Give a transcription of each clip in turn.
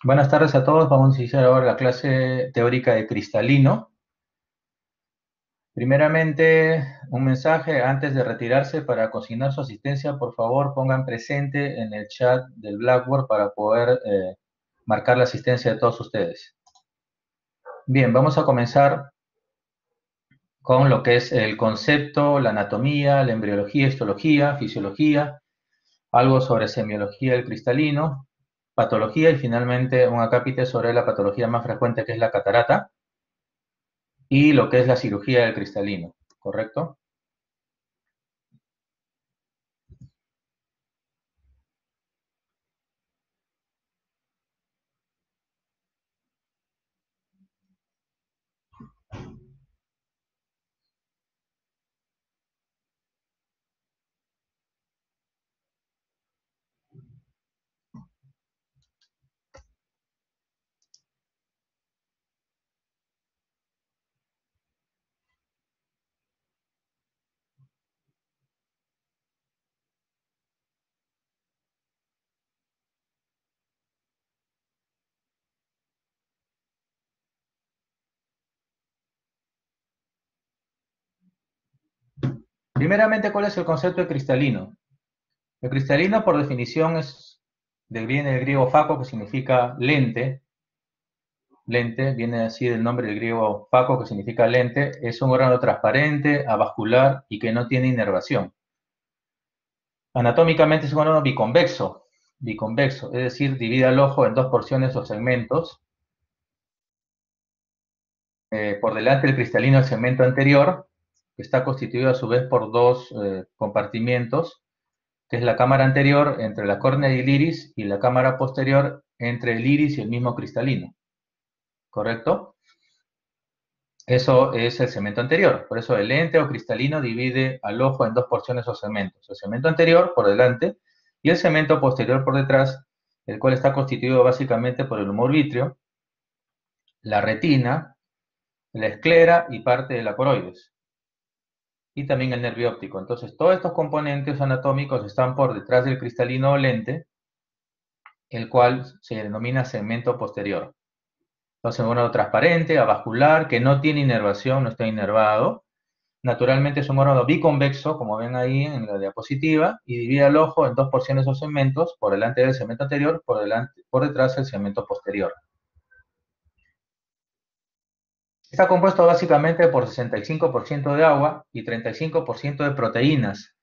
Buenas tardes a todos. Vamos a iniciar ahora la clase teórica de cristalino. Primeramente, un mensaje antes de retirarse para consignar su asistencia. Por favor, pongan presente en el chat del Blackboard para poder marcar la asistencia de todos ustedes. Bien, vamos a comenzar con lo que es el concepto, la anatomía, la embriología, histología, fisiología, algo sobre semiología del cristalino, patología y finalmente un acápite sobre la patología más frecuente que es la catarata y lo que es la cirugía del cristalino, ¿correcto? Primeramente, ¿cuál es el concepto de cristalino? El cristalino, por definición, viene del griego faco, que significa lente. Lente, viene así del nombre del griego faco, que significa lente. Es un órgano transparente, avascular y que no tiene inervación. Anatómicamente es un órgano biconvexo, es decir, divide al ojo en dos porciones o segmentos. Por delante del cristalino el segmento anterior, que está constituido a su vez por dos compartimientos, que es la cámara anterior entre la córnea y el iris y la cámara posterior entre el iris y el mismo cristalino. ¿Correcto? Eso es el segmento anterior. Por eso el lente o cristalino divide al ojo en dos porciones o segmentos. El segmento anterior por delante y el segmento posterior por detrás, el cual está constituido básicamente por el humor vítreo, la retina, la esclera y parte de la coroides. Y también el nervio óptico. Entonces, todos estos componentes anatómicos están por detrás del cristalino o lente, el cual se denomina segmento posterior. Entonces, un órgano transparente, avascular, que no tiene inervación, no está inervado. Naturalmente es un órgano biconvexo, como ven ahí en la diapositiva, y divide el ojo en dos porciones o segmentos, por delante del segmento anterior, por detrás del segmento posterior. Está compuesto básicamente por 65% de agua y 35% de proteínas.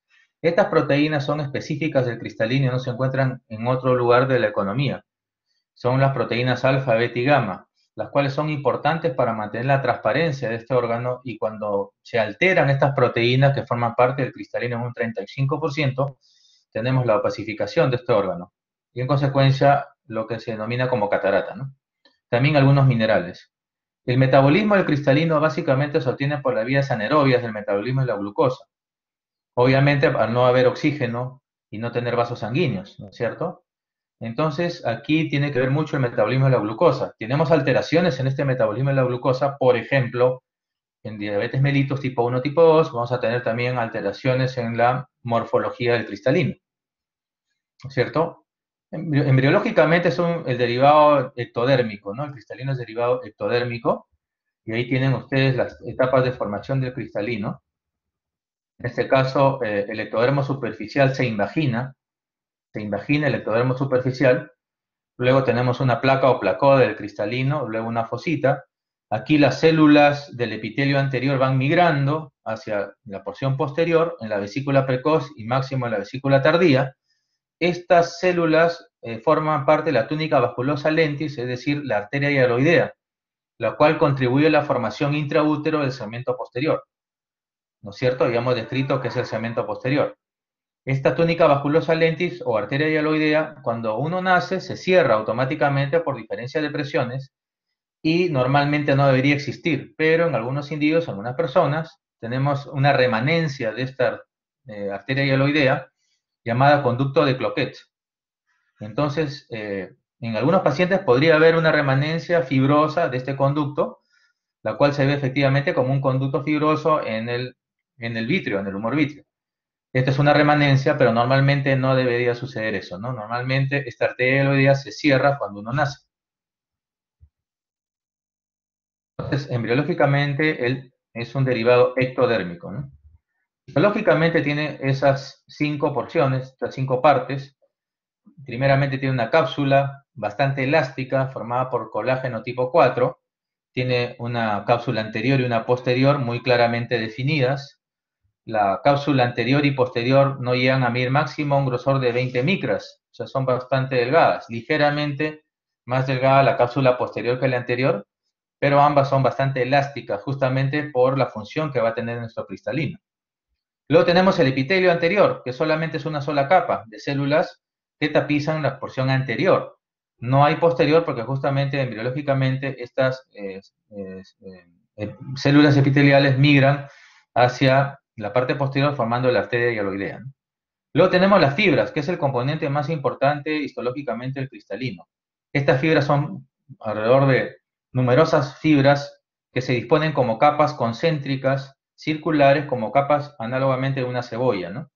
Estas proteínas son específicas del cristalino y no se encuentran en otro lugar de la economía. Son las proteínas alfa, beta y gamma, las cuales son importantes para mantener la transparencia de este órgano, y cuando se alteran estas proteínas que forman parte del cristalino en un 35%, tenemos la opacificación de este órgano y en consecuencia lo que se denomina como catarata, ¿no? También algunos minerales. El metabolismo del cristalino básicamente se obtiene por las vías anaerobias del metabolismo de la glucosa. Obviamente, al no haber oxígeno y no tener vasos sanguíneos, ¿no es cierto? Entonces, aquí tiene que ver mucho el metabolismo de la glucosa. Tenemos alteraciones en este metabolismo de la glucosa, por ejemplo, en diabetes mellitus tipo 1, tipo 2, vamos a tener también alteraciones en la morfología del cristalino, ¿no es cierto? Embriológicamente es el derivado ectodérmico, ¿no? El cristalino es derivado ectodérmico, y ahí tienen ustedes las etapas de formación del cristalino. En este caso, el ectodermo superficial se invagina el ectodermo superficial. Luego tenemos una placa o placoda del cristalino, luego una fosita. Aquí las células del epitelio anterior van migrando hacia la porción posterior, en la vesícula precoz y máximo en la vesícula tardía. Estas células forman parte de la túnica vasculosa lentis, es decir, la arteria hialoidea, la cual contribuye a la formación intraútero del segmento posterior, ¿no es cierto? Ya hemos descrito que es el segmento posterior. Esta túnica vasculosa lentis o arteria hialoidea, cuando uno nace, se cierra automáticamente por diferencia de presiones y normalmente no debería existir, pero en algunos individuos, en algunas personas, tenemos una remanencia de esta arteria hialoidea llamada conducto de Cloquet. Entonces, en algunos pacientes podría haber una remanencia fibrosa de este conducto, la cual se ve efectivamente como un conducto fibroso en el vitrio, en el humor vítreo. Esta es una remanencia, pero normalmente no debería suceder eso, ¿no? Normalmente esta arteria hialoidea se cierra cuando uno nace. Entonces, embriológicamente, él es un derivado ectodérmico, ¿no? Fisiológicamente tiene esas 5 porciones, estas 5 partes. Primeramente tiene una cápsula bastante elástica formada por colágeno tipo 4. Tiene una cápsula anterior y una posterior muy claramente definidas. La cápsula anterior y posterior no llegan a medir máximo un grosor de 20 micras, o sea, son bastante delgadas, ligeramente más delgada la cápsula posterior que la anterior, pero ambas son bastante elásticas, justamente por la función que va a tener nuestro cristalino. Luego tenemos el epitelio anterior, que solamente es una sola capa de células que tapizan la porción anterior. No hay posterior porque justamente embriológicamente estas células epiteliales migran hacia la parte posterior formando la arteria hialoidea, ¿no? Luego tenemos las fibras, que es el componente más importante histológicamente del cristalino. Estas fibras son alrededor de numerosas fibras que se disponen como capas concéntricas, circulares, como capas análogamente de una cebolla, ¿no?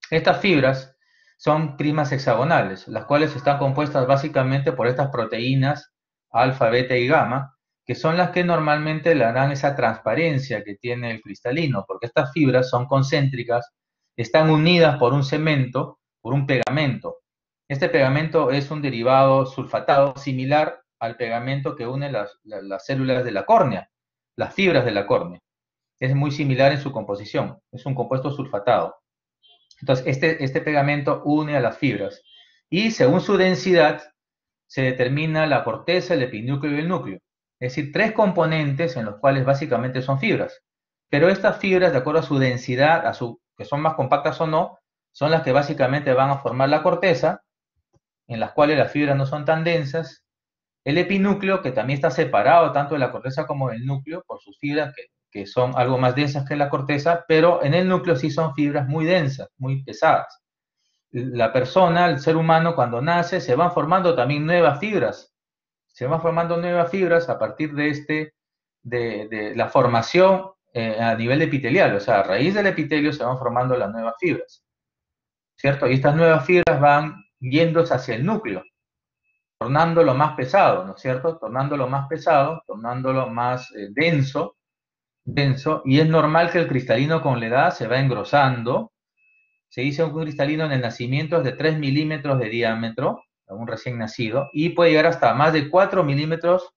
Estas fibras son prismas hexagonales, las cuales están compuestas básicamente por estas proteínas alfa, beta y gamma, que son las que normalmente le dan esa transparencia que tiene el cristalino, porque estas fibras son concéntricas, están unidas por un cemento, por un pegamento. Este pegamento es un derivado sulfatado similar al pegamento que une las células de la córnea, las fibras de la córnea. Es muy similar en su composición, es un compuesto sulfatado. Entonces, este pegamento une a las fibras y según su densidad se determina la corteza, el epinúcleo y el núcleo. Es decir, 3 componentes en los cuales básicamente son fibras. Pero estas fibras, de acuerdo a su densidad, que son más compactas o no, son las que básicamente van a formar la corteza, en las cuales las fibras no son tan densas. El epinúcleo, que también está separado tanto de la corteza como del núcleo por sus fibras, que son algo más densas que la corteza, pero en el núcleo sí son fibras muy densas, muy pesadas. La persona, el ser humano, cuando nace, se van formando también nuevas fibras. Se van formando nuevas fibras a partir de la formación a nivel epitelial, o sea, a raíz del epitelio se van formando las nuevas fibras, ¿cierto? Y estas nuevas fibras van yéndose hacia el núcleo, tornándolo más pesado, ¿no es cierto? Tornándolo más pesado, tornándolo más denso, y es normal que el cristalino con la edad se va engrosando. Se dice que un cristalino en el nacimiento es de 3 milímetros de diámetro, un recién nacido, y puede llegar hasta más de 4 milímetros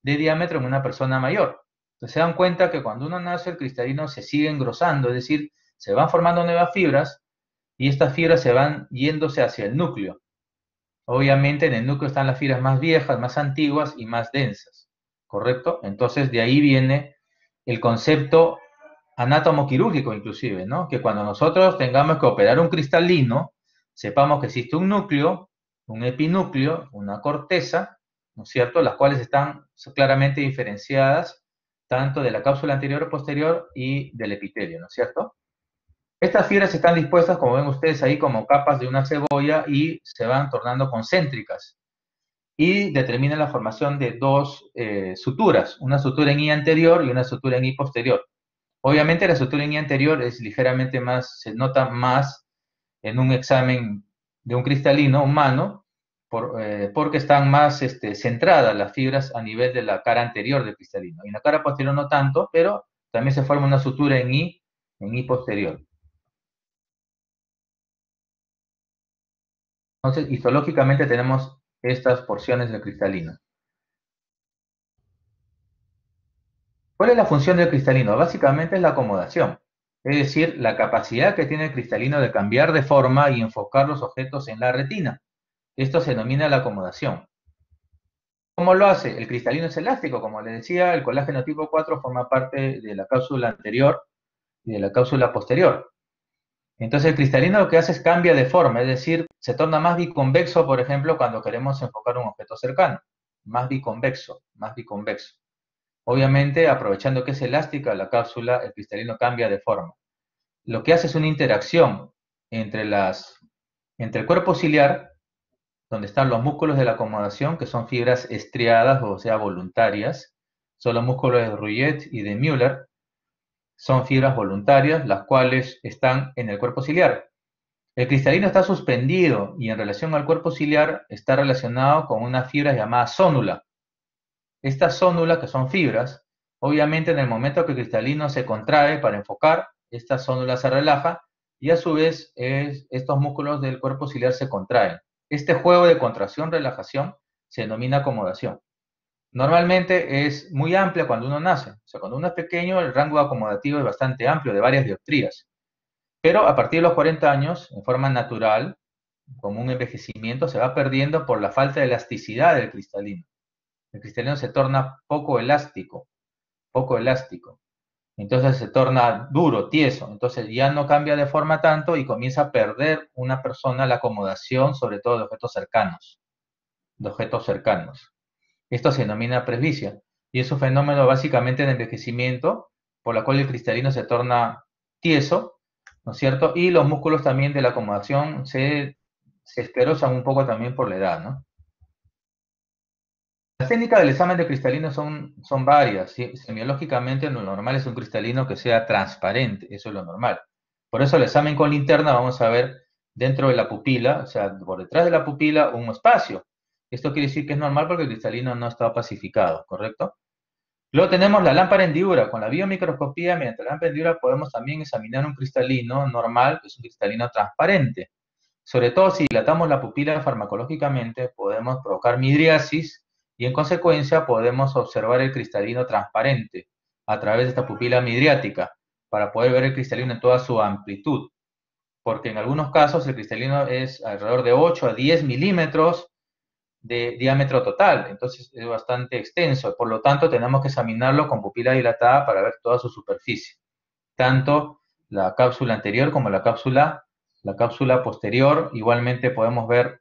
de diámetro en una persona mayor. Entonces se dan cuenta que cuando uno nace el cristalino se sigue engrosando, es decir, se van formando nuevas fibras y estas fibras se van yéndose hacia el núcleo. Obviamente en el núcleo están las fibras más viejas, más antiguas y más densas, ¿correcto? Entonces de ahí viene el concepto anátomo-quirúrgico inclusive, ¿no? Que cuando nosotros tengamos que operar un cristalino, sepamos que existe un núcleo, un epinúcleo, una corteza, ¿no es cierto? Las cuales están claramente diferenciadas tanto de la cápsula anterior o posterior y del epitelio, ¿no es cierto? Estas fibras están dispuestas, como ven ustedes ahí, como capas de una cebolla y se van tornando concéntricas y determinan la formación de dos suturas, una sutura en I anterior y una sutura en I posterior. Obviamente la sutura en I anterior es ligeramente más, se nota más en un examen de un cristalino humano, porque están más centradas las fibras a nivel de la cara anterior del cristalino. Y en la cara posterior no tanto, pero también se forma una sutura en I posterior. Entonces, histológicamente tenemos estas porciones del cristalino. ¿Cuál es la función del cristalino? Básicamente es la acomodación, es decir, la capacidad que tiene el cristalino de cambiar de forma y enfocar los objetos en la retina. Esto se denomina la acomodación. ¿Cómo lo hace? El cristalino es elástico, como les decía, el colágeno tipo 4 forma parte de la cápsula anterior y de la cápsula posterior. Entonces el cristalino lo que hace es cambia de forma, es decir, se torna más biconvexo, por ejemplo, cuando queremos enfocar un objeto cercano. Más biconvexo, más biconvexo. Obviamente, aprovechando que es elástica la cápsula, el cristalino cambia de forma. Lo que hace es una interacción entre el cuerpo ciliar, donde están los músculos de la acomodación, que son fibras estriadas, o sea, voluntarias. Son los músculos de Rouget y de Müller. Son fibras voluntarias, las cuales están en el cuerpo ciliar. El cristalino está suspendido y en relación al cuerpo ciliar está relacionado con una fibra llamada zónula. Estas zónulas, que son fibras, obviamente en el momento que el cristalino se contrae para enfocar, esta zónula se relaja y a su vez estos músculos del cuerpo ciliar se contraen. Este juego de contracción-relajación se denomina acomodación. Normalmente es muy amplia cuando uno nace. O sea, cuando uno es pequeño, el rango acomodativo es bastante amplio, de varias dioptrías. Pero a partir de los 40 años, en forma natural, como un envejecimiento, se va perdiendo por la falta de elasticidad del cristalino. El cristalino se torna poco elástico. Entonces se torna duro, tieso. Entonces ya no cambia de forma tanto y comienza a perder una persona la acomodación, sobre todo de objetos cercanos. Esto se denomina presbicia y es un fenómeno básicamente de envejecimiento por la cual el cristalino se torna tieso, ¿no es cierto? Y los músculos también de la acomodación se esclerosan un poco también por la edad, ¿no? Las técnicas del examen de cristalino son varias. ¿Sí? Semiológicamente lo normal es un cristalino que sea transparente, eso es lo normal. Por eso el examen con linterna vamos a ver dentro de la pupila, o sea, por detrás de la pupila, un espacio. Esto quiere decir que es normal porque el cristalino no está opacificado, ¿correcto? Luego tenemos la lámpara hendidura. Con la biomicroscopía, mediante la lámpara hendidura, podemos también examinar un cristalino normal, que es un cristalino transparente. Sobre todo si dilatamos la pupila farmacológicamente, podemos provocar midriasis y en consecuencia podemos observar el cristalino transparente a través de esta pupila midriática para poder ver el cristalino en toda su amplitud. Porque en algunos casos el cristalino es alrededor de 8 a 10 milímetros de diámetro total, entonces es bastante extenso, por lo tanto tenemos que examinarlo con pupila dilatada para ver toda su superficie, tanto la cápsula anterior como la cápsula posterior. Igualmente podemos ver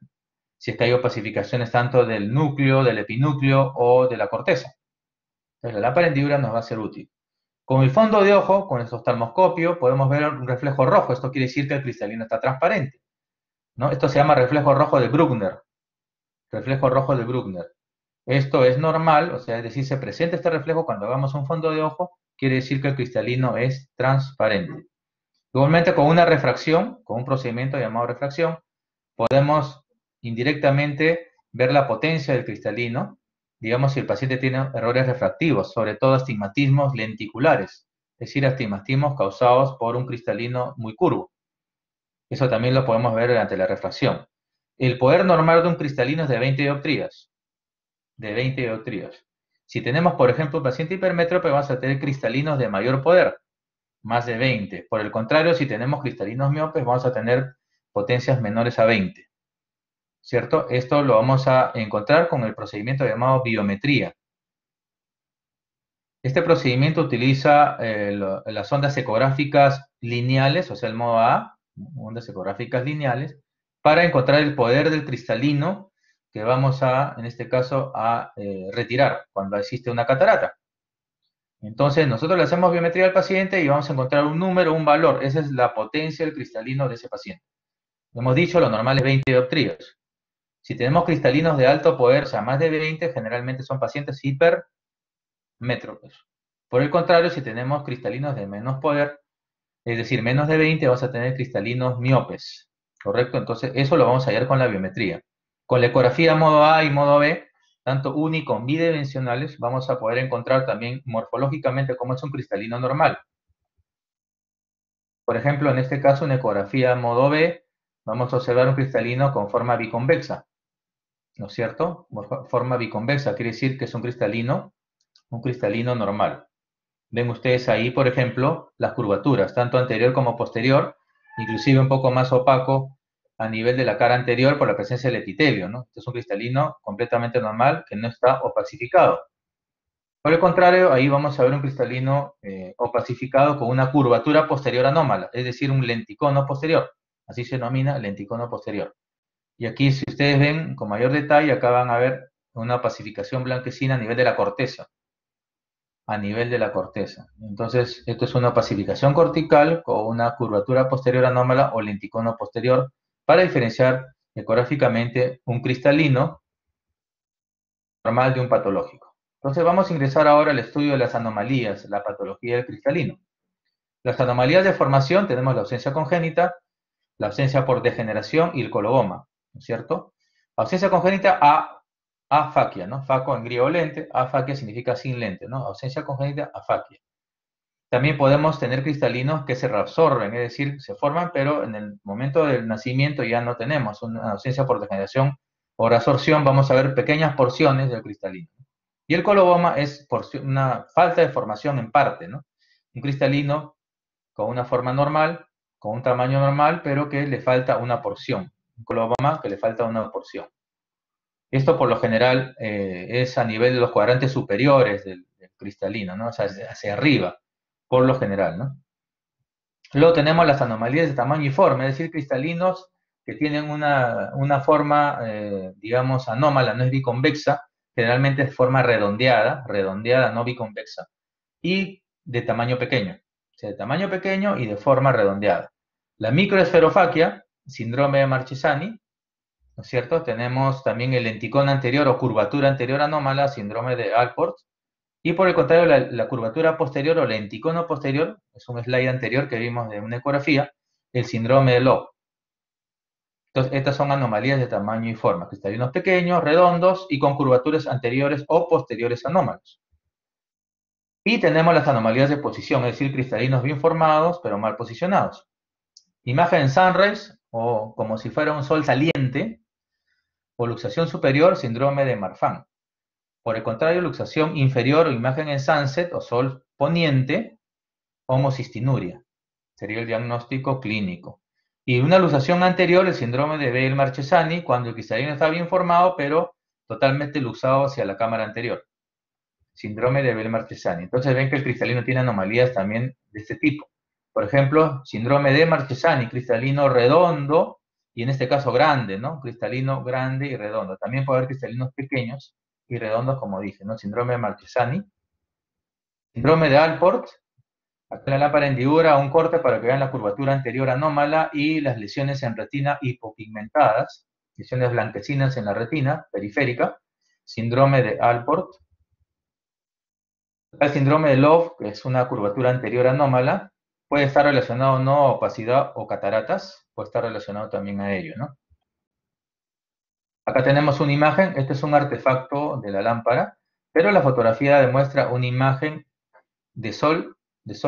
si es que hay opacificaciones tanto del núcleo, del epinúcleo o de la corteza. Entonces la lámpara hendidura nos va a ser útil. Con el fondo de ojo, con el oftalmoscopio, podemos ver un reflejo rojo. Esto quiere decir que el cristalino está transparente, ¿no? Esto se llama reflejo rojo de Bruckner. Reflejo rojo de Bruckner. Esto es normal, o sea, es decir, se presenta este reflejo cuando hagamos un fondo de ojo, quiere decir que el cristalino es transparente. Igualmente, con una refracción, con un procedimiento llamado refracción, podemos indirectamente ver la potencia del cristalino, digamos si el paciente tiene errores refractivos, sobre todo astigmatismos lenticulares, es decir, astigmatismos causados por un cristalino muy curvo. Eso también lo podemos ver durante la refracción. El poder normal de un cristalino es de 20 dioptrías. Si tenemos, por ejemplo, un paciente hipermétrope, vamos a tener cristalinos de mayor poder, más de 20. Por el contrario, si tenemos cristalinos miopes, vamos a tener potencias menores a 20. ¿Cierto? Esto lo vamos a encontrar con el procedimiento llamado biometría. Este procedimiento utiliza las ondas ecográficas lineales, o sea, el modo A, ondas ecográficas lineales, para encontrar el poder del cristalino que vamos a, en este caso, a retirar cuando existe una catarata. Entonces, nosotros le hacemos biometría al paciente y vamos a encontrar un número, un valor. Esa es la potencia del cristalino de ese paciente. Hemos dicho, lo normal es 20 dioptrías. Si tenemos cristalinos de alto poder, o sea, más de 20, generalmente son pacientes hipermétropes. Por el contrario, si tenemos cristalinos de menos poder, es decir, menos de 20, vamos a tener cristalinos miopes, ¿correcto? Entonces, eso lo vamos a hallar con la biometría. Con la ecografía modo A y modo B, tanto uni y con bidimensionales, vamos a poder encontrar también morfológicamente cómo es un cristalino normal. Por ejemplo, en este caso, en ecografía modo B, vamos a observar un cristalino con forma biconvexa, ¿no es cierto? Forma biconvexa quiere decir que es un cristalino normal. Ven ustedes ahí, por ejemplo, las curvaturas, tanto anterior como posterior, inclusive un poco más opaco a nivel de la cara anterior por la presencia del epitelio, ¿no? Este es un cristalino completamente normal que no está opacificado. Por el contrario, ahí vamos a ver un cristalino opacificado con una curvatura posterior anómala, es decir, un lenticono posterior. Así se denomina lenticono posterior. Y aquí, si ustedes ven con mayor detalle, acá van a ver una opacificación blanquecina a nivel de la corteza. Entonces, esto es una opacificación cortical con una curvatura posterior anómala o lenticono posterior para diferenciar ecográficamente un cristalino normal de un patológico. Entonces, vamos a ingresar ahora al estudio de las anomalías, la patología del cristalino. Las anomalías de formación tenemos la ausencia congénita, la ausencia por degeneración y el coloboma, ¿no es cierto? Ausencia congénita afaquia, ¿no? Faco en griego lente, afaquia significa sin lente, ¿no? Ausencia congénita, afaquia. También podemos tener cristalinos que se reabsorben, es decir, se forman, pero en el momento del nacimiento ya no tenemos una ausencia por degeneración o reabsorción, vamos a ver pequeñas porciones del cristalino. Y el coloboma es una falta de formación en parte, ¿no? Un cristalino con una forma normal, con un tamaño normal, pero que le falta una porción. Un coloboma que le falta una porción. Esto por lo general es a nivel de los cuadrantes superiores del cristalino, ¿no? O sea, hacia arriba, por lo general, ¿no? Luego tenemos las anomalías de tamaño y forma, es decir, cristalinos que tienen una forma, digamos, anómala, no es biconvexa, generalmente es forma redondeada, no biconvexa, y de tamaño pequeño, o sea, de tamaño pequeño y de forma redondeada. La microesferofaquia, síndrome de Marchesani, ¿no es cierto? Tenemos también el lenticón anterior o curvatura anterior anómala, síndrome de Alport, y por el contrario, la curvatura posterior o lenticono posterior, es un slide anterior que vimos de una ecografía, el síndrome de Loeb. Entonces, estas son anomalías de tamaño y forma, cristalinos pequeños, redondos y con curvaturas anteriores o posteriores anómalos. Y tenemos las anomalías de posición, es decir, cristalinos bien formados, pero mal posicionados. Imagen en sunrise, o como si fuera un sol saliente, o luxación superior, síndrome de Marfan. Por el contrario, luxación inferior o imagen en sunset o sol poniente, homocistinuria. Sería el diagnóstico clínico. Y una luxación anterior, el síndrome de Bale-Marchesani, cuando el cristalino está bien formado, pero totalmente luxado hacia la cámara anterior. Síndrome de Bale-Marchesani. Entonces ven que el cristalino tiene anomalías también de este tipo. Por ejemplo, síndrome de Marchesani, cristalino redondo, y en este caso grande, ¿no? Cristalino grande y redondo. También puede haber cristalinos pequeños y redondos, como dije, ¿no? Síndrome de Marchesani. Síndrome de Alport, acá en la lámpara hendidura, un corte para que vean la curvatura anterior anómala y las lesiones en retina hipopigmentadas, lesiones blanquecinas en la retina periférica, síndrome de Alport. El síndrome de Love, que es una curvatura anterior anómala, puede estar relacionado no a opacidad o cataratas, puede estar relacionado también a ello, ¿no? Acá tenemos una imagen, este es un artefacto de la lámpara, pero la fotografía demuestra una imagen de sol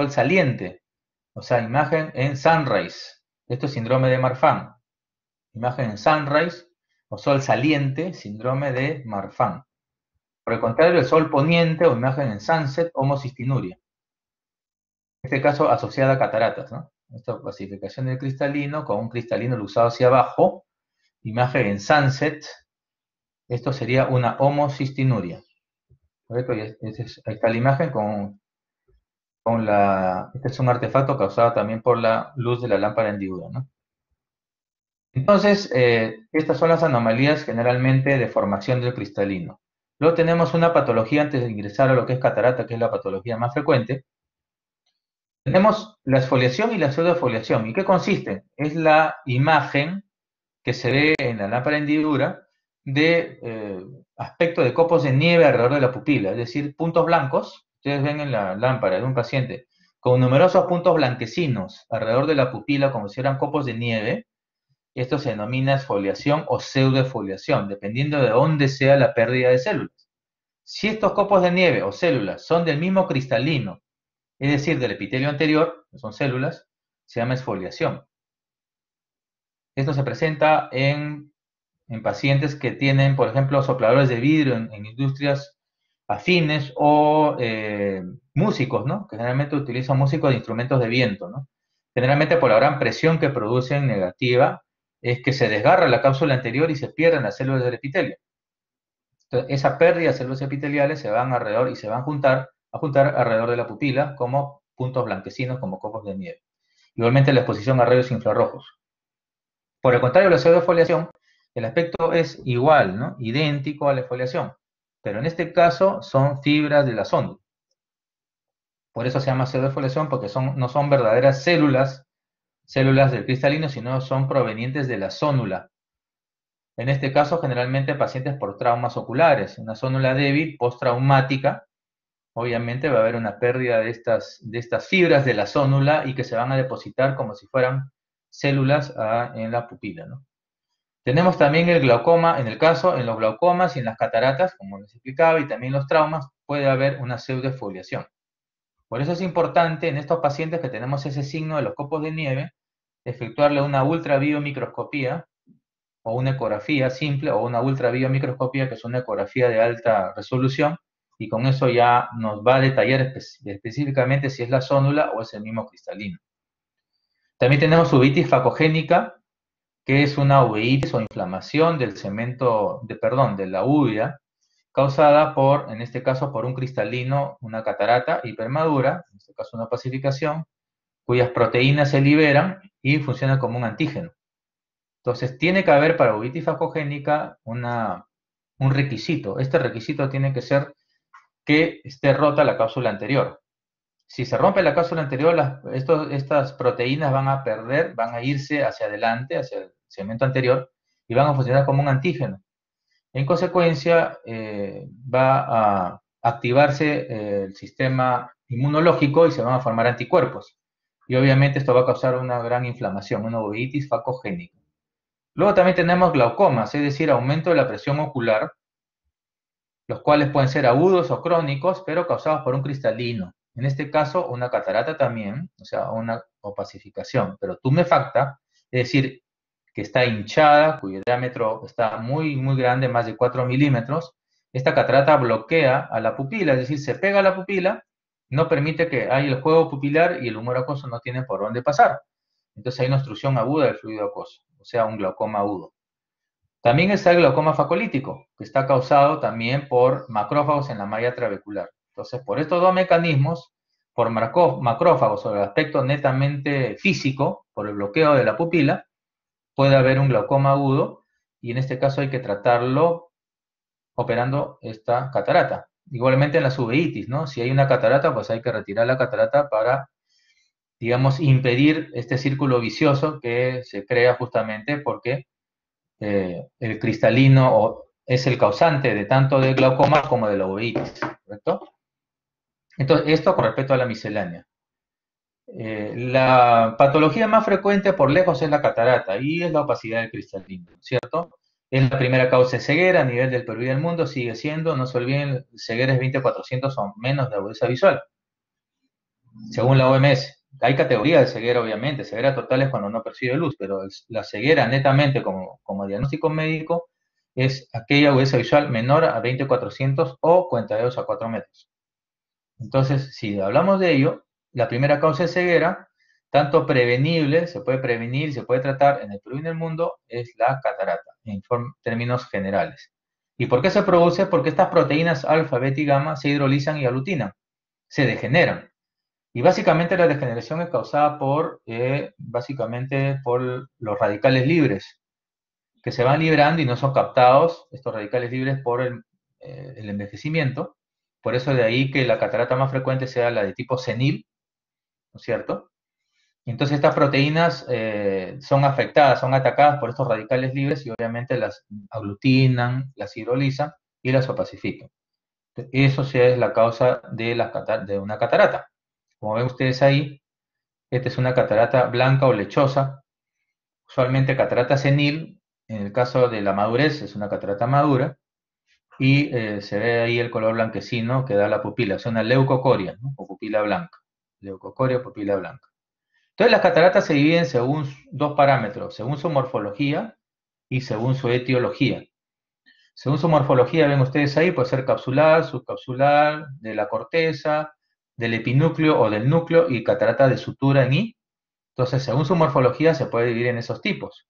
saliente, o sea, imagen en sunrise. Esto es síndrome de Marfan. Imagen en sunrise o sol saliente, síndrome de Marfan. Por el contrario, el sol poniente o imagen en sunset, homocistinuria. En este caso, asociada a cataratas, ¿no? Esta clasificación del cristalino con un cristalino luxado hacia abajo, imagen en sunset, esto sería una homocistinuria. Ahí está la imagen este es un artefacto causado también por la luz de la lámpara hendidura, ¿no? Entonces, estas son las anomalías generalmente de formación del cristalino. Luego tenemos una patología antes de ingresar a lo que es catarata, que es la patología más frecuente. Tenemos la exfoliación y la pseudoexfoliación. ¿Y qué consiste? Es la imagen que se ve en la lámpara hendidura de aspecto de copos de nieve alrededor de la pupila, es decir, puntos blancos. Ustedes ven en la lámpara de un paciente con numerosos puntos blanquecinos alrededor de la pupila como si fueran copos de nieve. Esto se denomina exfoliación o pseudoexfoliación, dependiendo de dónde sea la pérdida de células. Si estos copos de nieve o células son del mismo cristalino, es decir, del epitelio anterior, que son células, se llama exfoliación. Esto se presenta en pacientes que tienen, por ejemplo, sopladores de vidrio en industrias afines o músicos, ¿no? Que generalmente utilizan músicos de instrumentos de viento, ¿no? Generalmente por la gran presión que producen negativa, es que se desgarra la cápsula anterior y se pierden las células del epitelio. Entonces, esa pérdida de células epiteliales se van alrededor y se van a juntar alrededor de la pupila como puntos blanquecinos, como copos de nieve. Igualmente la exposición a rayos infrarrojos. Por el contrario, la pseudoexfoliación, el aspecto es igual, ¿no? Idéntico a la exfoliación, pero en este caso son fibras de la zónula. Por eso se llama pseudoexfoliación, porque no son verdaderas células del cristalino, sino son provenientes de la zónula. En este caso, generalmente pacientes por traumas oculares, una zónula débil, postraumática, obviamente va a haber una pérdida de estas fibras de la zónula y que se van a depositar como si fueran células en la pupila, ¿no? Tenemos también el glaucoma, en los glaucomas y en las cataratas, como les explicaba, y también los traumas, puede haber una pseudoexfoliación. Por eso es importante en estos pacientes que tenemos ese signo de los copos de nieve, efectuarle una ultrabiomicroscopía o una ecografía simple o una ultrabiomicroscopía, que es una ecografía de alta resolución, y con eso ya nos va a detallar específicamente si es la zónula o es el mismo cristalino. También tenemos uveitis facogénica, que es una uveitis o inflamación del cemento, de la uvea, causada por, en este caso, por un cristalino, una catarata hipermadura, en este caso una opacificación, cuyas proteínas se liberan y funcionan como un antígeno. Entonces, tiene que haber para uveitis facogénica un requisito. Este requisito tiene que ser que esté rota la cápsula anterior. Si se rompe la cápsula anterior, estas proteínas van a perder, van a irse hacia adelante, hacia el segmento anterior, y van a funcionar como un antígeno. En consecuencia, va a activarse el sistema inmunológico y se van a formar anticuerpos. Y obviamente esto va a causar una gran inflamación, una uveitis facogénica. Luego también tenemos glaucomas, es decir, aumento de la presión ocular, los cuales pueden ser agudos o crónicos, pero causados por un cristalino. En este caso, una catarata también, o sea, una opacificación, pero tumefacta, es decir, que está hinchada, cuyo diámetro está muy, muy grande, más de 4 milímetros. Esta catarata bloquea a la pupila, es decir, se pega a la pupila, no permite que haya el juego pupilar y el humor acuoso no tiene por dónde pasar. Entonces hay una obstrucción aguda del fluido acuoso, o sea, un glaucoma agudo. También está el glaucoma facolítico, que está causado también por macrófagos en la malla trabecular. Entonces, por estos dos mecanismos, por macrófagos o el aspecto netamente físico, por el bloqueo de la pupila, puede haber un glaucoma agudo y en este caso hay que tratarlo operando esta catarata. Igualmente en la uveitis, ¿no? Si hay una catarata, pues hay que retirar la catarata para, digamos, impedir este círculo vicioso que se crea justamente porque el cristalino es el causante de tanto de glaucoma como de la uveitis, ¿correcto? Entonces, esto con respecto a la miscelánea. La patología más frecuente por lejos es la catarata y es la opacidad del cristalino, ¿cierto? Es la primera causa de ceguera a nivel del Perú y del mundo, sigue siendo, no se olviden, ceguera es 20/400 o menos de agudeza visual, según la OMS. Hay categorías de ceguera, obviamente, ceguera total es cuando no percibe luz, pero la ceguera netamente como diagnóstico médico es aquella agudeza visual menor a 20/400 o 42 a 4 metros. Entonces, si hablamos de ello, la primera causa de ceguera, tanto prevenible, se puede prevenir y se puede tratar en el Perú y en el mundo, es la catarata, en términos generales. ¿Y por qué se produce? Porque estas proteínas alfa, beta y gamma se hidrolizan y aglutinan, se degeneran. Y básicamente la degeneración es causada básicamente por los radicales libres, que se van liberando y no son captados, estos radicales libres, por el envejecimiento. Por eso de ahí que la catarata más frecuente sea la de tipo senil, ¿no es cierto? Entonces estas proteínas son afectadas, son atacadas por estos radicales libres y obviamente las aglutinan, las hidrolizan y las opacifican. Eso sí es la causa de una catarata. Como ven ustedes ahí, esta es una catarata blanca o lechosa, usualmente catarata senil. En el caso de la madurez es una catarata madura y se ve ahí el color blanquecino que da la pupila, es una leucocoria, ¿no? O pupila blanca. Leucocoria o pupila blanca. Entonces las cataratas se dividen según dos parámetros, según su morfología y según su etiología. Según su morfología, ven ustedes ahí, puede ser capsular, subcapsular, de la corteza, del epinúcleo o del núcleo y catarata de sutura en I. Entonces, según su morfología, se puede dividir en esos tipos.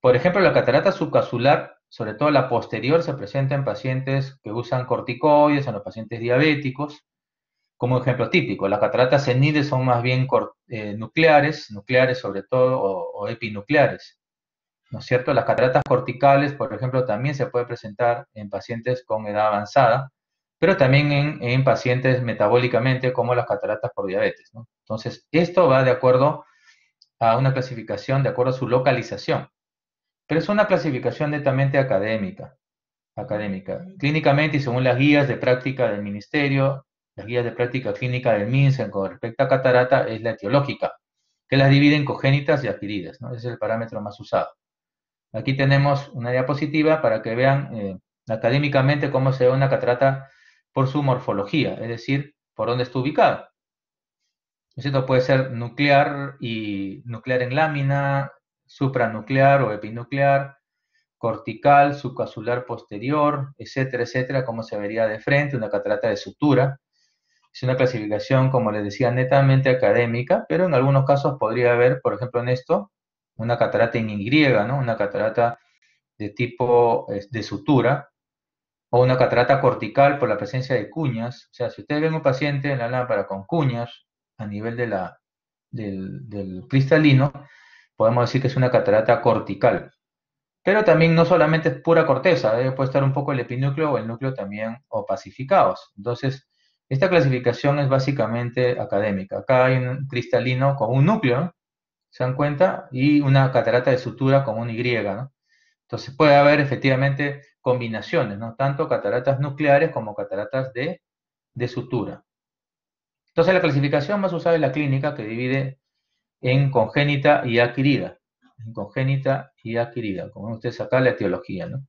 Por ejemplo, la catarata subcapsular, sobre todo la posterior, se presenta en pacientes que usan corticoides, en los pacientes diabéticos, como ejemplo típico. Las cataratas seniles son más bien nucleares sobre todo, o epinucleares, ¿no es cierto? Las cataratas corticales, por ejemplo, también se puede presentar en pacientes con edad avanzada, pero también en pacientes metabólicamente, como las cataratas por diabetes, ¿no? Entonces, esto va de acuerdo a una clasificación, de acuerdo a su localización, pero es una clasificación netamente académica. Clínicamente y según las guías de práctica del Ministerio, las guías de práctica clínica del MINSA con respecto a catarata es la etiológica, que las divide en congénitas y adquiridas, ¿no? Ese es el parámetro más usado. Aquí tenemos una diapositiva para que vean académicamente cómo se ve una catarata por su morfología, es decir, por dónde está ubicada. Esto puede ser nuclear y nuclear en lámina, supranuclear o epinuclear, cortical, subcapsular posterior, etcétera, etcétera, como se vería de frente, una catarata de sutura. Es una clasificación, como les decía, netamente académica, pero en algunos casos podría haber, por ejemplo, en esto, una catarata en Y, ¿no? Una catarata de tipo de sutura, o una catarata cortical por la presencia de cuñas. O sea, si ustedes ven un paciente en la lámpara con cuñas a nivel del cristalino, podemos decir que es una catarata cortical. Pero también no solamente es pura corteza, puede estar un poco el epinúcleo o el núcleo también opacificados. Entonces, esta clasificación es básicamente académica. Acá hay un cristalino con un núcleo, ¿no? ¿Se dan cuenta? Y una catarata de sutura con un Y, ¿no? Entonces puede haber efectivamente combinaciones, ¿no? Tanto cataratas nucleares como cataratas de sutura. Entonces la clasificación más usada en la clínica que divide en congénita y adquirida. En congénita y adquirida, como ven ustedes acá la etiología, ¿no?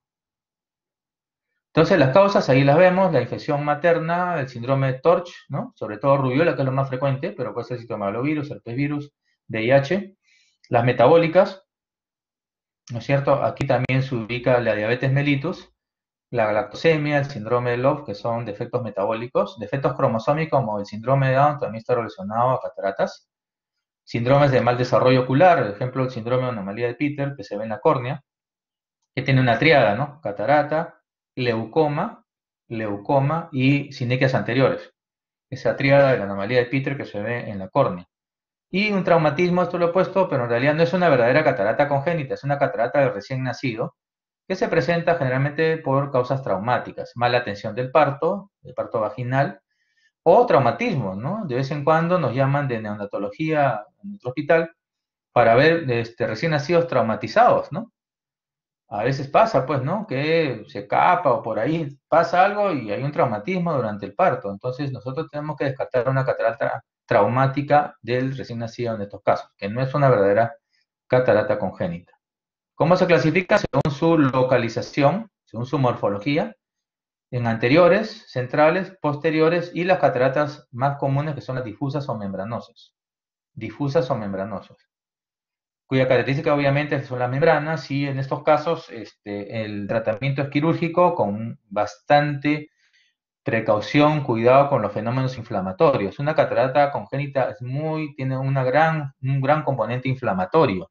Entonces las causas ahí las vemos, la infección materna, el síndrome de Torch, ¿no? Sobre todo rubiola, que es lo más frecuente, pero puede ser citomegalovirus, herpesvirus, VIH. Las metabólicas, ¿no es cierto? Aquí también se ubica la diabetes mellitus, la galactosemia, el síndrome de Love, que son defectos metabólicos, defectos cromosómicos como el síndrome de Down también está relacionado a cataratas, síndromes de mal desarrollo ocular, por ejemplo, el síndrome de anomalía de Peter, que se ve en la córnea, que tiene una triada, ¿no? Catarata, leucoma, leucoma y sinequias anteriores. Esa triada de la anomalía de Peter que se ve en la córnea. Y un traumatismo, esto lo he puesto, pero en realidad no es una verdadera catarata congénita, es una catarata del recién nacido, que se presenta generalmente por causas traumáticas, mala atención del parto vaginal, o traumatismo, ¿no? De vez en cuando nos llaman de neonatología en nuestro hospital para ver recién nacidos traumatizados, ¿no? A veces pasa, pues, ¿no? Que se escapa o por ahí pasa algo y hay un traumatismo durante el parto. Entonces nosotros tenemos que descartar una catarata traumática del recién nacido en estos casos, que no es una verdadera catarata congénita. ¿Cómo se clasifica? Según su localización, según su morfología, en anteriores, centrales, posteriores y las cataratas más comunes que son las difusas o membranosas. Difusas o membranosas. Cuya característica obviamente son las membranas y en estos casos el tratamiento es quirúrgico con bastante precaución, cuidado con los fenómenos inflamatorios. Una catarata congénita tiene un gran componente inflamatorio.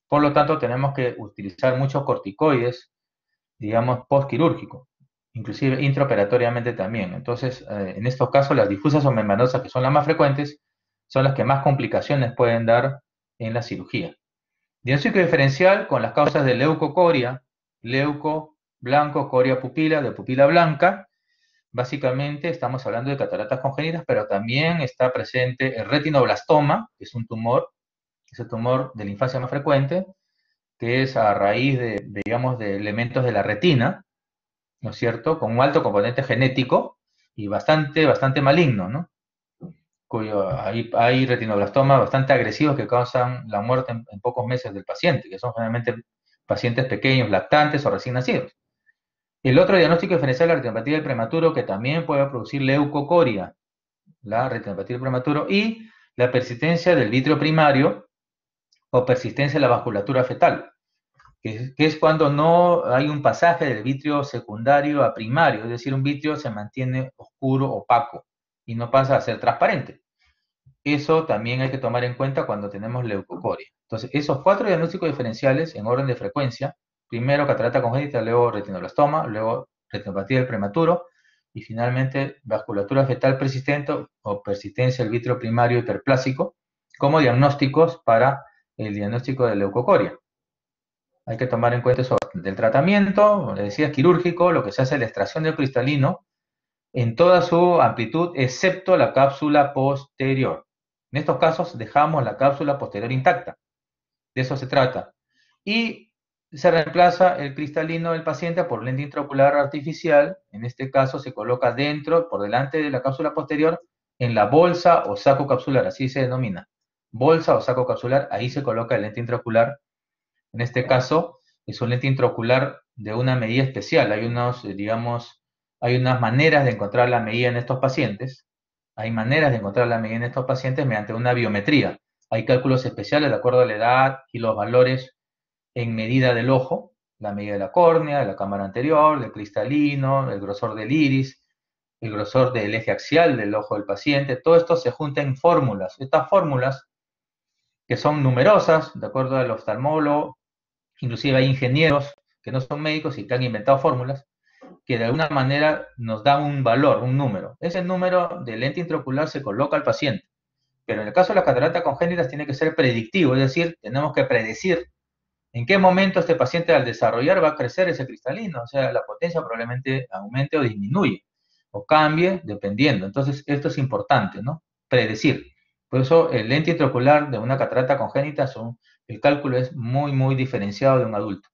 Por lo tanto, tenemos que utilizar muchos corticoides, digamos, postquirúrgico, inclusive intraoperatoriamente también. Entonces, en estos casos, las difusas o membranosas, que son las más frecuentes, son las que más complicaciones pueden dar en la cirugía. Diagnóstico diferencial con las causas de leucocoria, leuco blanco, coria pupila, de pupila blanca. Básicamente estamos hablando de cataratas congénitas, pero también está presente el retinoblastoma, que es un tumor de la infancia más frecuente, que es a raíz digamos, de elementos de la retina, ¿no es cierto? Con un alto componente genético y bastante maligno, ¿no? Hay retinoblastomas bastante agresivos que causan la muerte en pocos meses del paciente, que son generalmente pacientes pequeños, lactantes o recién nacidos. El otro diagnóstico diferencial es la retinopatía del prematuro, que también puede producir leucocoria, la retinopatía del prematuro, y la persistencia del vitrio primario o persistencia de la vasculatura fetal, que es cuando no hay un pasaje del vitrio secundario a primario, es decir, un vitrio se mantiene oscuro, opaco, y no pasa a ser transparente. Eso también hay que tomar en cuenta cuando tenemos leucocoria. Entonces, esos 4 diagnósticos diferenciales en orden de frecuencia, primero catarata congénita, luego retinoblastoma, luego retinopatía del prematuro, y finalmente vasculatura fetal persistente o persistencia del vitrio primario hiperplásico, como diagnósticos para el diagnóstico de leucocoria. Hay que tomar en cuenta eso del tratamiento, como les decía, es quirúrgico, lo que se hace es la extracción del cristalino en toda su amplitud, excepto la cápsula posterior. En estos casos dejamos la cápsula posterior intacta. De eso se trata. Y se reemplaza el cristalino del paciente por lente intraocular artificial. En este caso se coloca dentro, por delante de la cápsula posterior, en la bolsa o saco capsular, así se denomina. Bolsa o saco capsular, ahí se coloca el lente intraocular. En este caso, es un lente intraocular de una medida especial. Hay unos, digamos, hay unas maneras de encontrar la medida en estos pacientes. Hay maneras de encontrar la medida en estos pacientes mediante una biometría. Hay cálculos especiales de acuerdo a la edad y los valores en medida del ojo, la medida de la córnea, de la cámara anterior, del cristalino, el grosor del iris, el grosor del eje axial del ojo del paciente. Todo esto se junta en fórmulas. Estas fórmulas, que son numerosas, de acuerdo al oftalmólogo, inclusive hay ingenieros que no son médicos y que han inventado fórmulas, que de alguna manera nos dan un valor, un número. Ese número de lente intraocular se coloca al paciente. Pero en el caso de las cataratas congénitas tiene que ser predictivo, es decir, tenemos que predecir en qué momento este paciente al desarrollar va a crecer ese cristalino, o sea, la potencia probablemente aumente o disminuye, o cambie dependiendo. Entonces, esto es importante, ¿no? Predecir. Por eso, el lente intraocular de una catarata congénita, el cálculo es muy, muy diferenciado de un adulto.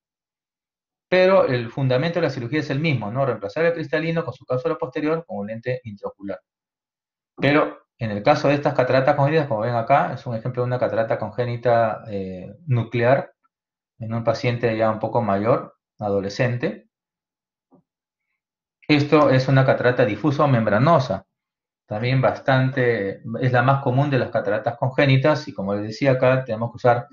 Pero el fundamento de la cirugía es el mismo, ¿no? Reemplazar el cristalino con su cápsula posterior con un lente intraocular. Pero en el caso de estas cataratas congénitas, como ven acá, es un ejemplo de una catarata congénita nuclear en un paciente ya un poco mayor, adolescente. Esto es una catarata difusa o membranosa, también bastante, es la más común de las cataratas congénitas y como les decía acá, tenemos que usar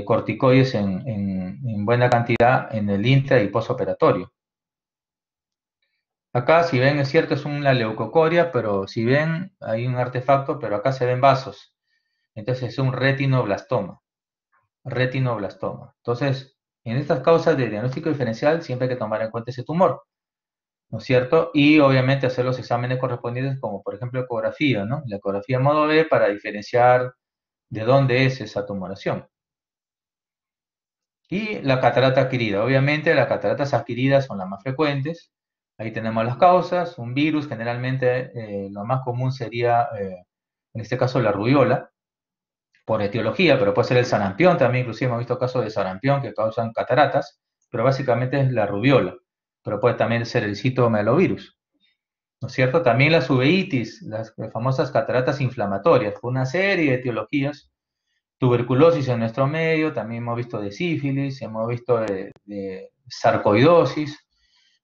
corticoides en buena cantidad en el intra y postoperatorio. Acá, si ven, es cierto, es una leucocoria, pero si ven, hay un artefacto, pero acá se ven vasos. Entonces es un retinoblastoma. Retinoblastoma. Entonces, en estas causas de diagnóstico diferencial siempre hay que tomar en cuenta ese tumor, ¿no es cierto? Y obviamente hacer los exámenes correspondientes, como por ejemplo ecografía, ¿no? La ecografía modo B para diferenciar de dónde es esa tumoración. Y la catarata adquirida. Obviamente las cataratas adquiridas son las más frecuentes. Ahí tenemos las causas, un virus, generalmente lo más común sería, en este caso, la rubiola, por etiología, pero puede ser el sarampión también, inclusive hemos visto casos de sarampión que causan cataratas, pero básicamente es la rubiola, pero puede también ser el citomegalovirus, ¿no es cierto? También las uveitis, las famosas cataratas inflamatorias, por una serie de etiologías, tuberculosis en nuestro medio, también hemos visto de sífilis, hemos visto de sarcoidosis,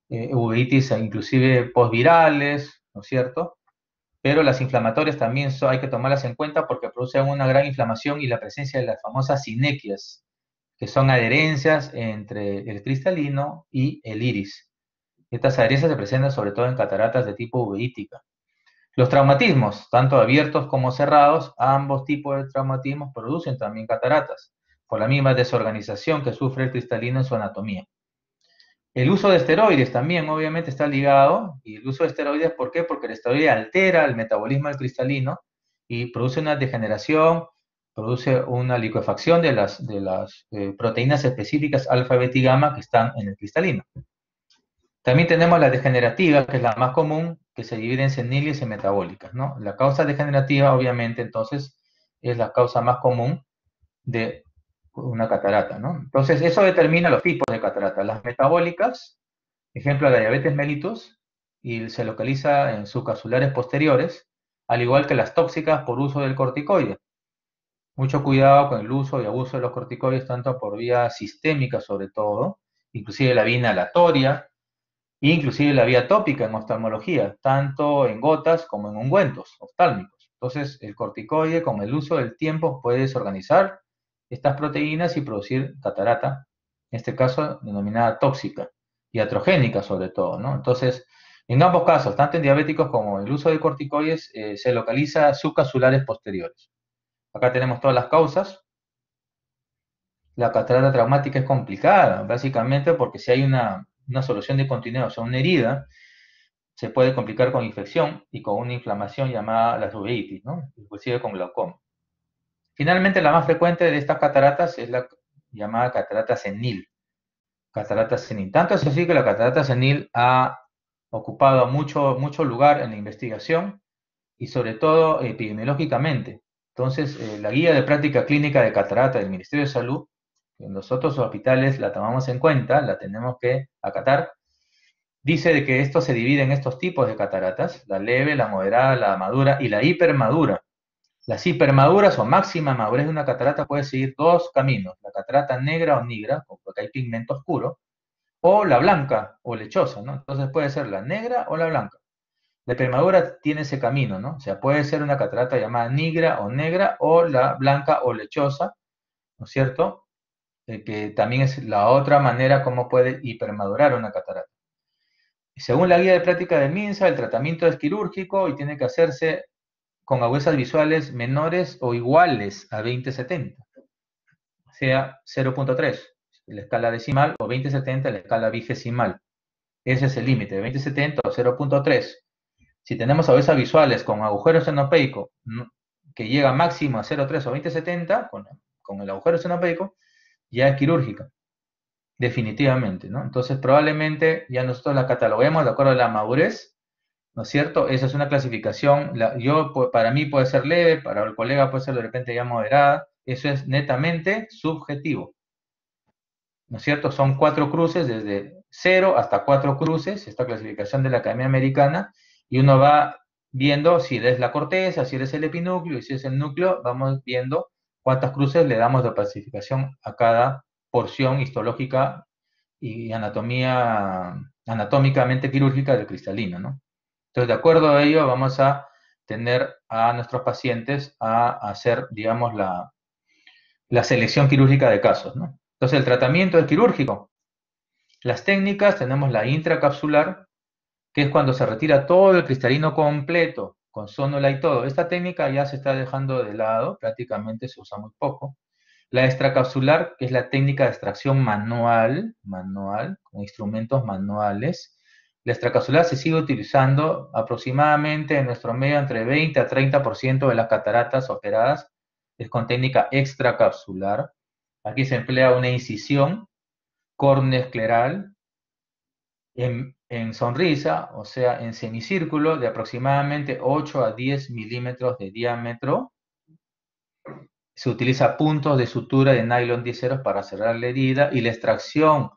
uveitis inclusive postvirales, ¿no es cierto? Pero las inflamatorias también hay que tomarlas en cuenta porque producen una gran inflamación y la presencia de las famosas sinequias, que son adherencias entre el cristalino y el iris. Estas adherencias se presentan sobre todo en cataratas de tipo uveítica. Los traumatismos, tanto abiertos como cerrados, ambos tipos de traumatismos producen también cataratas, por la misma desorganización que sufre el cristalino en su anatomía. El uso de esteroides también obviamente está ligado, y el uso de esteroides, ¿por qué? Porque el esteroide altera el metabolismo del cristalino y produce una degeneración, produce una liquefacción de las proteínas específicas alfa, beta y gamma que están en el cristalino. También tenemos la degenerativa, que es la más común, que se divide en seniles y metabólicas, ¿no? La causa degenerativa, obviamente, entonces, es la causa más común de una catarata, ¿no? Entonces, eso determina los tipos de catarata. Las metabólicas, ejemplo, la diabetes mellitus, y se localiza en subcapsulares posteriores, al igual que las tóxicas por uso del corticoide. Mucho cuidado con el uso y abuso de los corticoides, tanto por vía sistémica sobre todo, inclusive la vía inhalatoria, e inclusive la vía tópica en oftalmología, tanto en gotas como en ungüentos oftálmicos. Entonces, el corticoide con el uso del tiempo puede desorganizar estas proteínas y producir catarata, en este caso denominada tóxica y atrogénica sobre todo, ¿no? Entonces, en ambos casos, tanto en diabéticos como en el uso de corticoides, se localiza subcapsulares posteriores. Acá tenemos todas las causas. La catarata traumática es complicada, básicamente porque si hay una solución de continuidad, o sea, una herida, se puede complicar con infección y con una inflamación llamada la uveitis, ¿no? Inclusive con glaucoma. Finalmente, la más frecuente de estas cataratas es la llamada catarata senil. Catarata senil. Tanto es así que la catarata senil ha ocupado mucho, mucho lugar en la investigación y sobre todo epidemiológicamente. Entonces, la guía de práctica clínica de catarata del Ministerio de Salud, en los otros hospitales la tomamos en cuenta, la tenemos que acatar, dice de que esto se divide en estos tipos de cataratas, la leve, la moderada, la madura y la hipermadura. Las hipermaduras o máxima madurez de una catarata puede seguir dos caminos, la catarata negra o negra, porque hay pigmento oscuro, o la blanca o lechosa, ¿no? Entonces puede ser la negra o la blanca. La hipermadura tiene ese camino, ¿no? O sea, puede ser una catarata llamada negra, o la blanca o lechosa, ¿no es cierto? Que también es la otra manera como puede hipermadurar una catarata. Según la guía de práctica del MINSA, el tratamiento es quirúrgico y tiene que hacerse con agudezas visuales menores o iguales a 20/70, o sea, 0.3 en la escala decimal o 20/70 en la escala vigesimal. Ese es el límite, de 20/70 o 0.3. Si tenemos agudezas visuales con agujero escenopeico que llega máximo a 0.3 o 20/70, con el agujero escenopeico, ya es quirúrgica, definitivamente, ¿no? Entonces probablemente ya nosotros la cataloguemos de acuerdo a la madurez, ¿no es cierto? Esa es una clasificación, para mí puede ser leve, para el colega puede ser de repente ya moderada, eso es netamente subjetivo, ¿no es cierto? Son 4 cruces, desde 0 hasta 4 cruces, esta clasificación de la Academia Americana, y uno va viendo si es la corteza, si es el epinúcleo, y si es el núcleo, vamos viendo cuántas cruces le damos de clasificación a cada porción histológica y anatómicamente quirúrgica del cristalino, ¿no? Entonces, de acuerdo a ello, vamos a tener a nuestros pacientes a hacer, digamos, la selección quirúrgica de casos, ¿no? Entonces, el tratamiento es quirúrgico. Las técnicas, tenemos la intracapsular, que es cuando se retira todo el cristalino completo, con sonula y todo. Esta técnica ya se está dejando de lado, prácticamente se usa muy poco. La extracapsular, que es la técnica de extracción manual, con instrumentos manuales. La extracapsular se sigue utilizando aproximadamente en nuestro medio entre 20 a 30% de las cataratas operadas es con técnica extracapsular. Aquí se emplea una incisión córneo-escleral en sonrisa, o sea, en semicírculo de aproximadamente 8 a 10 milímetros de diámetro. Se utiliza puntos de sutura de nylon 10 para cerrar la herida y la extracción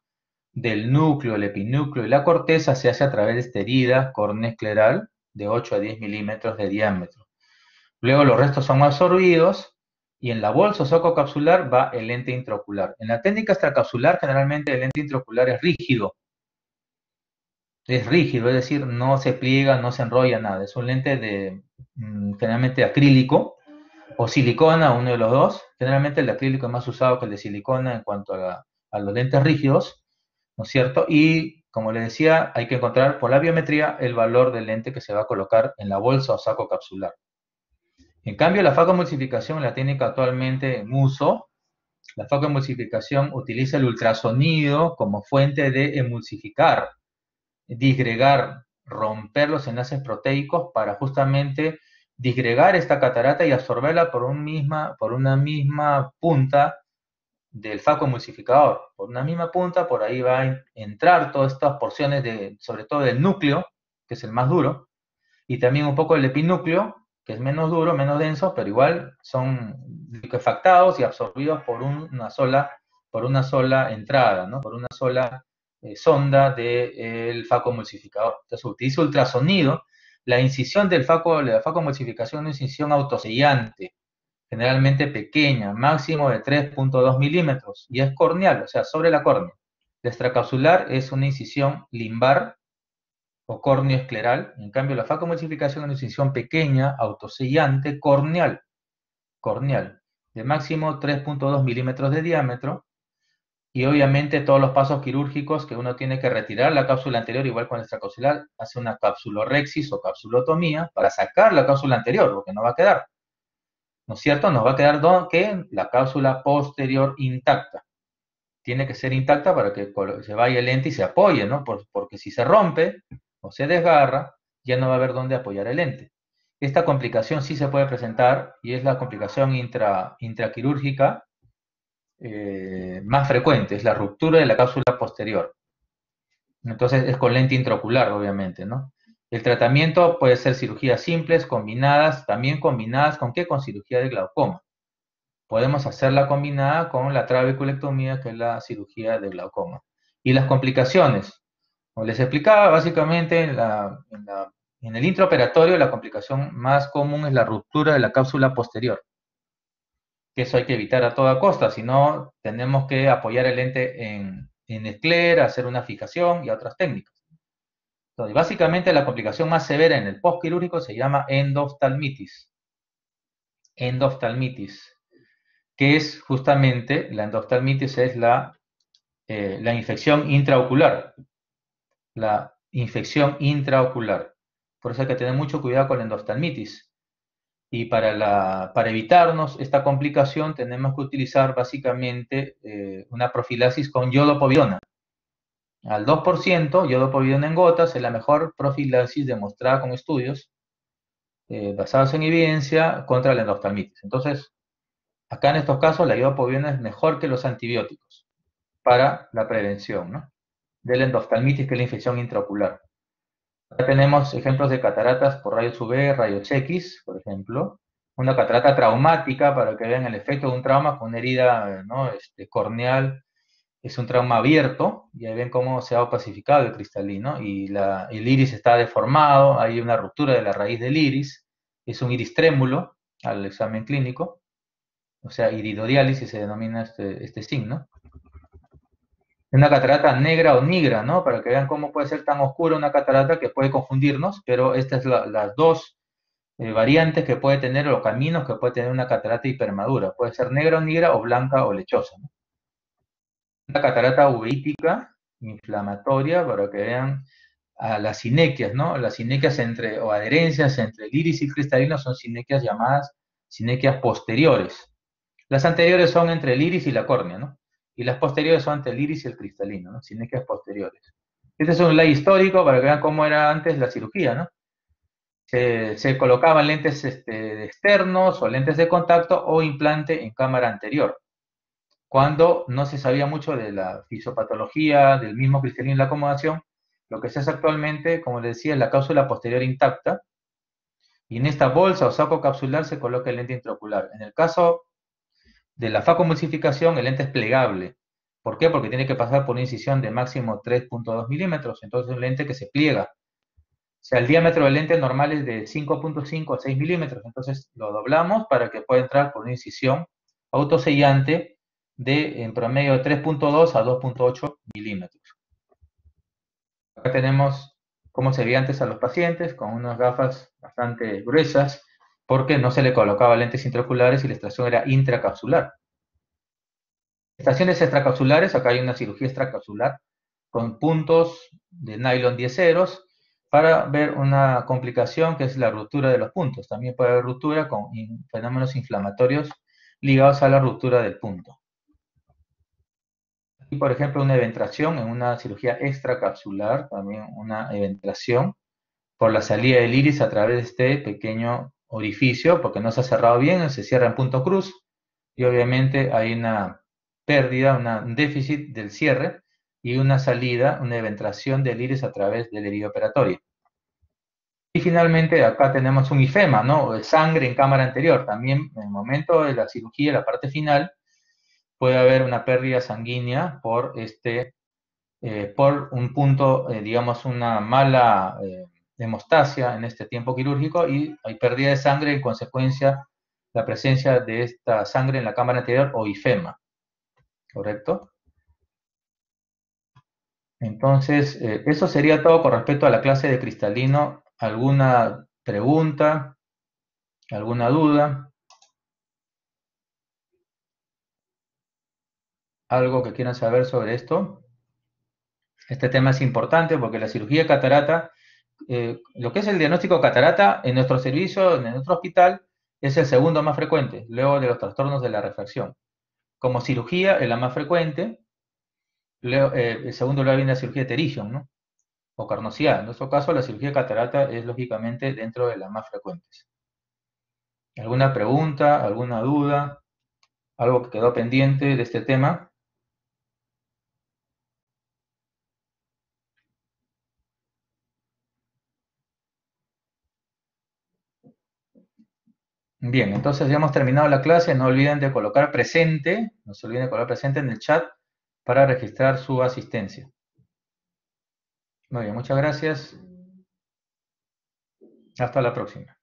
del núcleo, el epinúcleo y la corteza se hace a través de esta herida córneo-escleral de 8 a 10 milímetros de diámetro. Luego los restos son absorbidos y en la bolsa sacocapsular va el lente intraocular. En la técnica extracapsular generalmente el lente intraocular es rígido, es decir, no se pliega, no se enrolla nada. Es un lente de generalmente acrílico o silicona, uno de los dos. Generalmente el de acrílico es más usado que el de silicona en cuanto a los lentes rígidos, ¿no es cierto? Y como les decía, hay que encontrar por la biometría el valor del lente que se va a colocar en la bolsa o saco capsular. En cambio, la facomulsificación, la técnica actualmente en uso, la facomulsificación utiliza el ultrasonido como fuente de emulsificar, disgregar, romper los enlaces proteicos para justamente disgregar esta catarata y absorberla por una misma punta del facomulsificador. Por una misma punta, por ahí va a entrar todas estas porciones, sobre todo del núcleo, que es el más duro, y también un poco el epinúcleo, que es menos duro, menos denso, pero igual son liquefactados y absorbidos por una sola entrada, ¿no? Por una sola sonda del facomulsificador. Entonces utiliza ultrasonido. La incisión de la facomulsificación es una incisión autosellante, generalmente pequeña, máximo de 3.2 milímetros, y es corneal, o sea, sobre la córnea. La extracapsular es una incisión limbar o córneo-escleral. En cambio, la facomulsificación es una incisión pequeña, autosellante, corneal, de máximo 3.2 milímetros de diámetro. Y obviamente todos los pasos quirúrgicos que uno tiene que retirar la cápsula anterior, igual con la extracapsular, hace una capsulorexis o capsulotomía para sacar la cápsula anterior, porque no va a quedar, ¿no es cierto? Nos va a quedar la cápsula posterior intacta. Tiene que ser intacta para que se vaya el lente y se apoye, ¿no? Porque si se rompe o se desgarra, ya no va a haber dónde apoyar el lente. Esta complicación sí se puede presentar y es la complicación intraquirúrgica más frecuente, es la ruptura de la cápsula posterior. Entonces es con lente intraocular, obviamente, ¿no? El tratamiento puede ser cirugías simples, también combinadas ¿con qué? Con cirugía de glaucoma. Podemos hacerla combinada con la trabeculectomía, que es la cirugía de glaucoma. Y las complicaciones, como les explicaba, básicamente en En el intraoperatorio la complicación más común es la ruptura de la cápsula posterior, que eso hay que evitar a toda costa, si no tenemos que apoyar el lente en esclera, hacer una fijación y otras técnicas. Entonces, básicamente la complicación más severa en el postquirúrgico se llama endoftalmitis. Endoftalmitis, que es justamente, la endoftalmitis es la infección intraocular. La infección intraocular. Por eso hay que tener mucho cuidado con la endoftalmitis. Y para evitarnos esta complicación tenemos que utilizar básicamente una profilaxis con iodopovidona. Al 2%, iodopovidona en gotas es la mejor profilaxis demostrada con estudios basados en evidencia contra la endoftalmitis. Entonces, acá en estos casos la iodopovidona es mejor que los antibióticos para la prevención, ¿no?, de la endoftalmitis, que es la infección intraocular. Acá tenemos ejemplos de cataratas por rayos UV, rayos X, por ejemplo. Una catarata traumática, para que vean el efecto de un trauma con una herida, ¿no?, corneal. Es un trauma abierto, y ahí ven cómo se ha opacificado el cristalino, y el iris está deformado, hay una ruptura de la raíz del iris, es un iris trémulo al examen clínico, o sea, iridodiálisis se denomina este signo. Una catarata negra o nigra, ¿no? Para que vean cómo puede ser tan oscura una catarata, que puede confundirnos, pero estas es las dos variantes que puede tener, o caminos que puede tener una catarata hipermadura. Puede ser negra o nigra, o blanca o lechosa, ¿no? Una catarata uveítica inflamatoria, para que vean a las sinequias, ¿no? Las sinequias o adherencias entre el iris y el cristalino son sinequias llamadas sinequias posteriores. Las anteriores son entre el iris y la córnea, ¿no? Y las posteriores son entre el iris y el cristalino, ¿no? Sinequias posteriores. Este es un slide histórico para que vean cómo era antes la cirugía, ¿no? Se colocaban lentes externos o lentes de contacto o implante en cámara anterior, cuando no se sabía mucho de la fisiopatología del mismo cristalino y la acomodación. Lo que se hace actualmente, como les decía, es la cápsula posterior intacta, y en esta bolsa o saco capsular se coloca el lente intraocular. En el caso de la facomulsificación, el lente es plegable. ¿Por qué? Porque tiene que pasar por una incisión de máximo 3.2 milímetros, entonces es un lente que se pliega. O sea, el diámetro del lente normal es de 5.5 a 6 milímetros, entonces lo doblamos para que pueda entrar por una incisión autosellante de en promedio de 3.2 a 2.8 milímetros. Acá tenemos cómo se veía antes a los pacientes, con unas gafas bastante gruesas, porque no se le colocaba lentes intraoculares y la extracción era intracapsular. Estaciones extracapsulares, acá hay una cirugía extracapsular con puntos de nylon 10 ceros, para ver una complicación que es la ruptura de los puntos. También puede haber ruptura con fenómenos inflamatorios ligados a la ruptura del punto. Aquí, por ejemplo, una eventración en una cirugía extracapsular, también una eventración por la salida del iris a través de este pequeño orificio, porque no se ha cerrado bien, se cierra en punto cruz, y obviamente hay una pérdida, un déficit del cierre, y una salida, una eventración del iris a través del herido operatorio. Y finalmente acá tenemos un ifema, ¿no?, sangre en cámara anterior. También en el momento de la cirugía, la parte final, puede haber una pérdida sanguínea por un punto, digamos, una mala hemostasia en este tiempo quirúrgico, y hay pérdida de sangre en consecuencia de la presencia de esta sangre en la cámara anterior, o ifema, ¿correcto? Entonces, eso sería todo con respecto a la clase de cristalino. ¿Alguna pregunta? ¿Alguna duda? ¿Algo que quieran saber sobre esto? Este tema es importante porque la cirugía de catarata, lo que es el diagnóstico de catarata en nuestro servicio, en nuestro hospital, es el segundo más frecuente, luego de los trastornos de la refracción. Como cirugía es la más frecuente, luego, el segundo lugar viene la cirugía de Terigion, ¿no?, o carnosidad. En nuestro caso, la cirugía de catarata es lógicamente dentro de las más frecuentes. ¿Alguna pregunta, alguna duda, algo que quedó pendiente de este tema? Bien, entonces ya hemos terminado la clase. No olviden de colocar presente, no se olviden de colocar presente en el chat para registrar su asistencia. Muy bien, muchas gracias. Hasta la próxima.